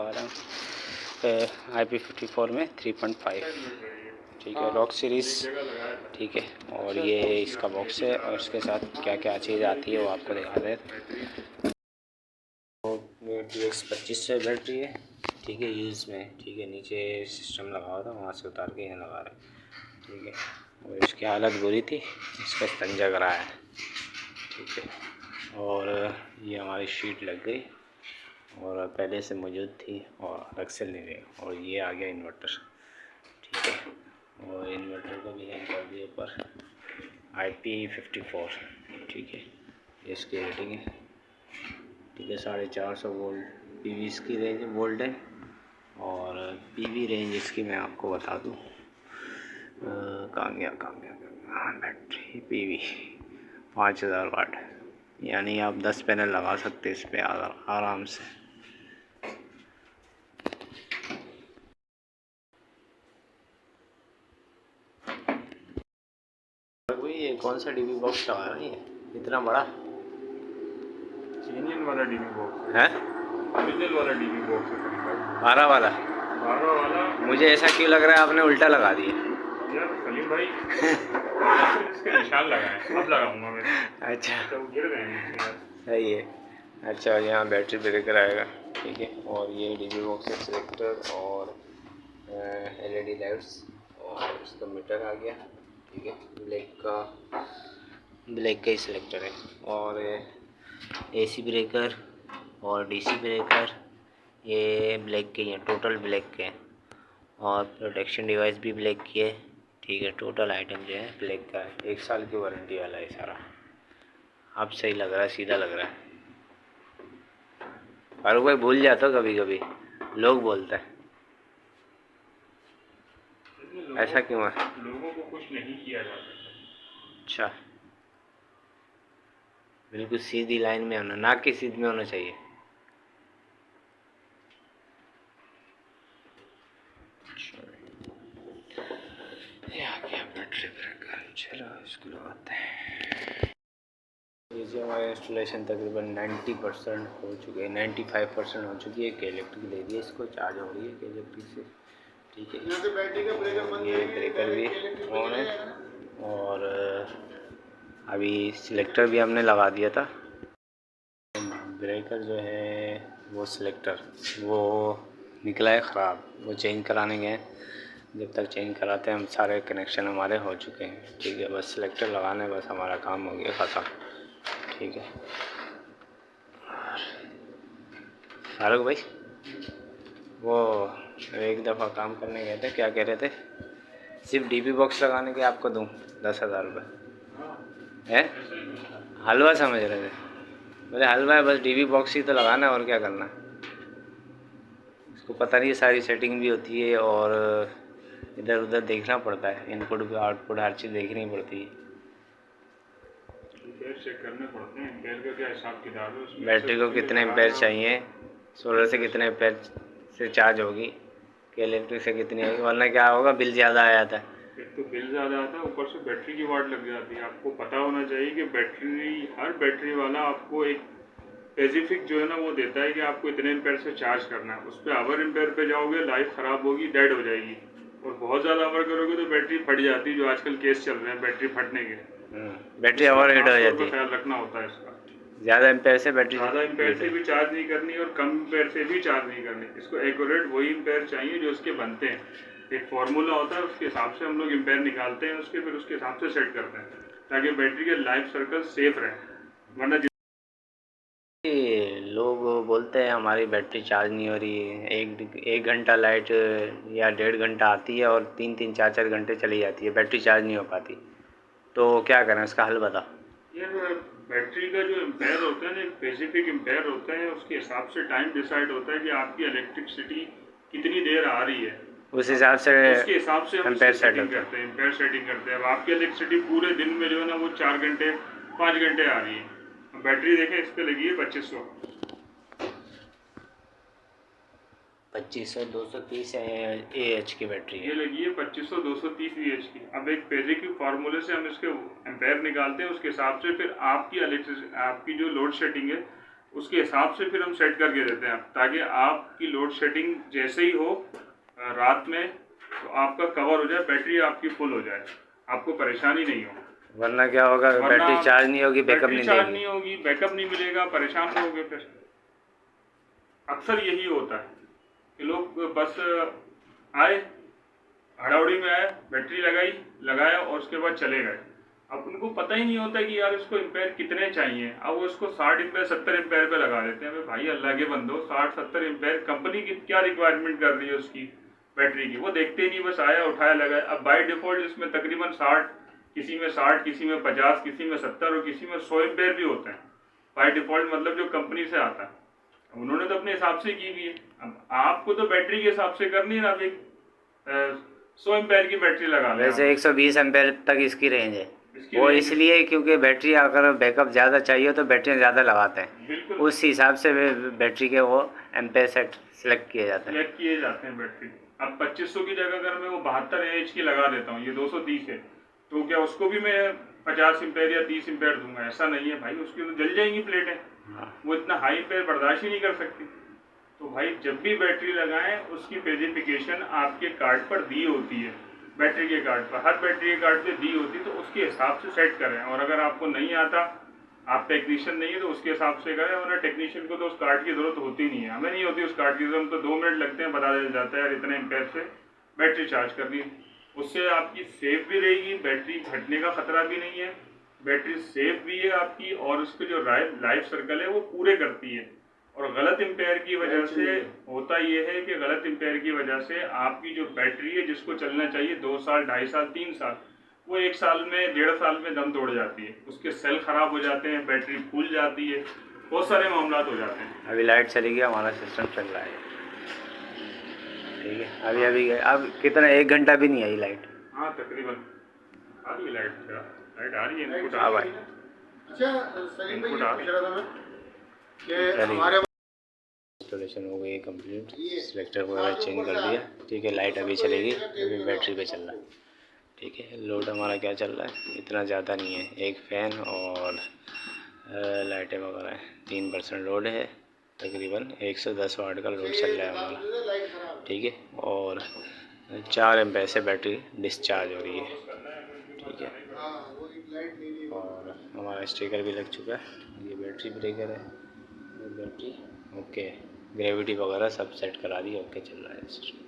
लगा रहा हूँ IP54 में 3.5, ठीक है, रॉक सीरीज़, ठीक है। और ये इसका बॉक्स है और इसके साथ क्या क्या चीज़ आती है वो आपको दिखा दे। TX25 से बैटरी है, ठीक है, यूज़ में, ठीक है। नीचे सिस्टम लगा हुआ था, वहाँ से उतार के यहाँ लगा रहा है, ठीक है। और इसकी हालत बुरी थी, इसका स्तन जग रहा है, ठीक है। और ये हमारी शीट लग गई और पहले से मौजूद थी और अलग से ले गए। और ये आ गया इन्वर्टर, ठीक है। और इन्वर्टर को भी हैंग कर दिए ऊपर, IP54, ठीक है। इसकी रेटिंग है, ठीक है, 450 वोल्ट PV इसकी रेंज वोल्ट है। और PV रेंज इसकी मैं आपको बता दूँ, कहाँ गया बैटरी PV 5000 वाट, यानी आप 10 पैनल लगा सकते इस पे आराम से। ये कौन सा DB बॉक्स लगा रही है इतना बड़ा? इंजन वाला DB बॉक्स है, ओरिजिनल वाला DB बॉक्स है, 12 वाला। 12 वाला। मुझे ऐसा क्यों लग रहा है आपने उल्टा लगा दिया यार सलीम भाई इसके निशान लगाए, अब लगाऊंगा मैं। अच्छा, तो गिर गए नीचे। सही है। अच्छा, यहाँ बैटरी ब्रेकर आएगा, ठीक है। और ये DB बॉक्स है, सिलेक्टर और LED लाइट्स, और इसका मीटर आ गया, ठीक है। ब्लैक का ही सिलेक्टर है। और AC ब्रेकर और DC ब्रेकर ये ब्लैक के हैं, टोटल ब्लैक के हैं। और प्रोटेक्शन डिवाइस भी ब्लैक की है, ठीक है। टोटल आइटम जो है ब्लैक का है, 1 साल की वारंटी वाला है सारा। अब सही लग रहा है, सीधा लग रहा है। फारूक भाई भूल जाता कभी कभी, लोग बोलते हैं ऐसा क्यों है? लोगों को कुछ नहीं किया जा सकता। अच्छा, बिल्कुल सीधी लाइन में होना, नाक की सीध में होना चाहिए। बैटरी ब्रेकर, चलो इसको लगाते हैं। ये जो हमारा इंस्टॉलेशन तकरीबन 90% हो चुके हैं, 95% हो चुकी है। कि इलेक्ट्रिक दे दिया, इसको चार्ज हो रही है कि इलेक्ट्रिक से, ठीक है। ये ब्रेकर भी ऑन है। और अभी सिलेक्टर भी हमने लगा दिया था। ब्रेकर जो है वो सिलेक्टर वो निकला है ख़राब, वो चेंज कराने गए। जब तक चेंज कराते हैं हम सारे कनेक्शन हमारे हो चुके हैं, ठीक है। बस सिलेक्टर लगाने, बस हमारा काम हो गया ख़त्म, ठीक है। फारूक भाई वो एक दफ़ा काम करने गए थे, क्या कह रहे थे? सिर्फ DB बॉक्स लगाने के आपको दूँ 10,000 रुपये है? हलवा समझ रहे थे, बोले हलवा है, बस DB बॉक्स ही तो लगाना है और क्या करना है। उसको पता नहीं सारी सेटिंग भी होती है और इधर उधर देखना पड़ता है, इनपुट भी आउटपुट हर चीज़ देखनी पड़ती है। चेक करने पड़ते हैं एम्पेयर का क्या हिसाब किताब है, बैटरी को कितने एम्पेयर चाहिए, सोलर से कितने एम्पेयर से चार्ज होगी, कि इलेक्ट्रिक से कितनी होगी, वरना क्या होगा, बिल ज़्यादा आ जाता है। एक तो बिल ज़्यादा आता है, ऊपर से बैटरी की वाट लग जाती है। आपको पता होना चाहिए कि हर बैटरी वाला आपको एक स्पेसिफिक जो है ना वो देता है कि आपको इतने एम्पेयर से चार्ज करना है। उस पर आवर एम्पेयर पे जाओगे, लाइफ ख़राब होगी, डेड हो जाएगी। और बहुत ज़्यादा आवर करोगे तो बैटरी फट जाती है, जो आजकल केस चल रहे हैं बैटरी फटने के। बैटरी ओवर हीट हो जाती है, ख्याल रखना होता है इसका। ज़्यादा एम्पेयर से बैटरी, ज़्यादा एम्पेयर से भी चार्ज नहीं करनी और कम एम्पेयर से भी चार्ज नहीं करनी। इसको एक्यूरेट वही एम्पेयर चाहिए जो उसके बनते हैं। एक फार्मूला होता है, उसके हिसाब से हम लोग एम्पेयर निकालते हैं उसके, फिर उसके हिसाब से सेट करते हैं ताकि बैटरी के लाइफ सर्कल सेफ रहे। वरना लोग बोलते हैं हमारी बैटरी चार्ज नहीं हो रही है, एक घंटा लाइट या 1.5 घंटा आती है और 3-4 घंटे चली जाती है, बैटरी चार्ज नहीं हो पाती। तो क्या करें, उसका हल बताओ। ये बैटरी का जो एम्पेयर होता है ना, एक स्पेसिफिक एम्पेयर होता है, उसके हिसाब से टाइम डिसाइड होता है कि आपकी इलेक्ट्रिसिटी कितनी देर आ रही है। उस हिसाब से हम एम्पेयर सेटिंग करते हैं। एम्पेयर सेटिंग करते हैं। अब आपकी इलेक्ट्रिसिटी पूरे दिन में जो है ना वो 4 घंटे 5 घंटे आ रही है। बैटरी देखें, इस पे लगी है 2500 230 AH की बैटरी है। ये लगी है 2500 230 AH की। अब एक बेसिक फार्मूले से हम इसके एम्पेयर निकालते हैं, उसके हिसाब से फिर आपकी जो लोड सेटिंग है उसके हिसाब से फिर हम सेट करके देते हैं, ताकि आपकी लोड शेडिंग जैसे ही हो रात में तो आपका कवर हो जाए, बैटरी आपकी फुल हो जाए, आपको परेशानी नहीं हो। वरना क्या होगा, बैटरी चार्ज नहीं होगी, बैकअप नहीं चार्ज देगी। नहीं होगी, बैकअप नहीं मिलेगा, परेशान रहोगे। फिर अक्सर यही होता है कि लोग बस आए, हड़ाउड़ी में आए, बैटरी लगाया और उसके बाद चले गए। अब उनको पता ही नहीं होता कि यार इसको एम्पेयर कितने चाहिए। अब वो इसको 60 एम्पेयर 70 एम्पेयर पे लगा देते हैं। भाई अल्लाह के बंदो, 60-70 एम्पेयर कंपनी की क्या रिक्वायरमेंट कर रही है उसकी बैटरी की, वो देखते ही नहीं, बस आया उठाया लगाया। अब बाय डिफॉल्ट इसमें तकरीबन 60, किसी में 60, किसी में 50, किसी में 70 और किसी में 100 एम्पेयर भी होते हैं बाय डिफॉल्ट, मतलब जो कंपनी से आता है। अब उन्होंने तो अपने हिसाब से की भी है, अब आपको तो बैटरी के हिसाब से करनी है ना। अब 100 एम्पेयर की बैटरी लगा लें। वैसे 120 एम्पेयर तक इसकी रेंज है, इसकी वो रेंज इसलिए क्योंकि बैटरी अगर बैकअप ज़्यादा चाहिए तो बैटरी ज़्यादा लगाते हैं, बिल्कुल उस हिसाब से बैटरी के वो एम्पेयर सेट सेलेक्ट किए जाते हैं। सिलेक्ट किए जाते हैं बैटरी। अब 2500 की जगह अगर मैं वो 72 AH की लगा देता हूँ, ये 230 है, तो क्या उसको भी मैं 50 एम्पेयर या 30 एम्पेयर दूंगा? ऐसा नहीं है भाई, उसकी तो जल जाएंगी प्लेटें, वो इतना हाई एम्पेयर बर्दाश्त ही नहीं कर सकती। तो भाई जब भी बैटरी लगाएं उसकी स्पेसिफिकेशन आपके कार्ड पर दी होती है, बैटरी के कार्ड पर, हर बैटरी के कार्ड पे दी होती है, तो उसके हिसाब से सेट करें। और अगर आपको नहीं आता, आप टेक्नीशियन नहीं है, तो उसके हिसाब से करें, वरना टेक्नीशियन को तो उस कार्ड की जरूरत होती नहीं है। हमें नहीं होती उस कार्ड की जरूरत, तो 2 मिनट लगते हैं, बता दिया जाता है यार इतने एम्पेयर से बैटरी चार्ज करनी। उससे आपकी सेफ भी रहेगी, बैटरी फटने का खतरा भी नहीं है, बैटरी सेफ भी है आपकी, और उसके जो लाइफ सर्कल है वो पूरे करती है। और गलत एम्पेयर की वजह से होता यह है कि गलत एम्पेयर की वजह से आपकी जो बैटरी है, जिसको चलना चाहिए 2 साल, 2.5 साल, 3 साल, वो 1 साल में, 1.5 साल में दम तोड़ जाती है। उसके सेल खराब हो जाते हैं, बैटरी फूल जाती है, बहुत सारे मामला हो जाते हैं। अभी लाइट चली गई, हमारा सिस्टम चल रहा है, ठीक है। अभी अब कितना, 1 घंटा भी नहीं आई लाइट। हाँ तकरीबन आ रही है लाइट आ रही है, इनपुट हाँ भाई। अच्छा सलीम भाई, ये पूछ रहा था मैं कि चलिए। हमारे इंस्टॉलेशन हो गई कंप्लीट, सिलेक्टर वगैरह चेंज कर दिया, ठीक है। लाइट अभी चलेगी, अभी बैटरी पे चल रहा है, ठीक है। लोड हमारा क्या चल रहा है, इतना ज़्यादा नहीं है, एक फ़ैन और लाइटें वगैरह है, 3% लोड है, तकरीबन 110 वाट का लोड चल रहा है हमारा, ठीक है। और 4 एम्पेयर से बैटरी डिस्चार्ज हो रही है, ठीक है। और हमारा स्टिकर भी लग चुका है, ये बैटरी ब्रेकर है, ये बैटरी ओके, ग्रेविटी वगैरह सब सेट करा दी, ओके चल रहा है सिस्टम।